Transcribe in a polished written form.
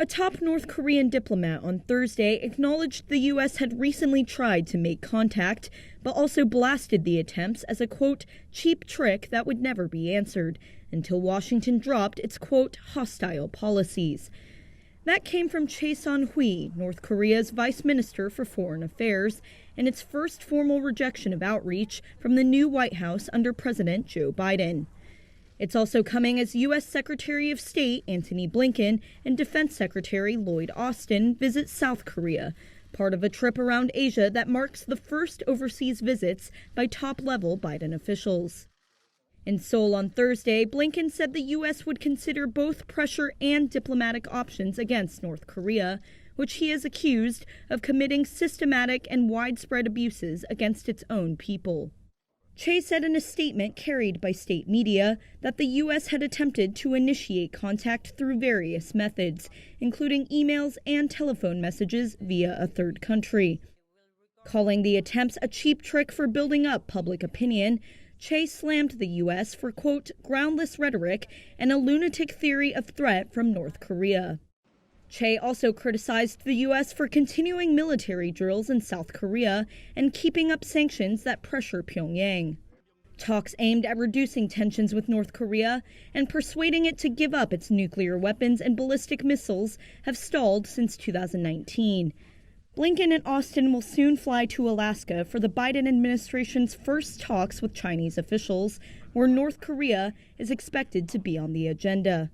A top North Korean diplomat on Thursday acknowledged the U.S. had recently tried to make contact, but also blasted the attempts as a, quote, cheap trick that would never be answered, until Washington dropped its, quote, hostile policies. That came from Chae Son-hui, North Korea's vice minister for foreign affairs, and its first formal rejection of outreach from the new White House under President Joe Biden. It's also coming as U.S. Secretary of State Antony Blinken and Defense Secretary Lloyd Austin visit South Korea, part of a trip around Asia that marks the first overseas visits by top-level Biden officials. In Seoul on Thursday, Blinken said the U.S. would consider both pressure and diplomatic options against North Korea, which he has accused of committing systematic and widespread abuses against its own people. Chae said in a statement carried by state media that the U.S. had attempted to initiate contact through various methods, including emails and telephone messages via a third country. Calling the attempts a cheap trick for building up public opinion, Chae slammed the U.S. for, quote, groundless rhetoric and a lunatic theory of threat from North Korea. Chae also criticized the U.S. for continuing military drills in South Korea and keeping up sanctions that pressure Pyongyang. Talks aimed at reducing tensions with North Korea and persuading it to give up its nuclear weapons and ballistic missiles have stalled since 2019. Blinken and Austin will soon fly to Alaska for the Biden administration's first talks with Chinese officials, where North Korea is expected to be on the agenda.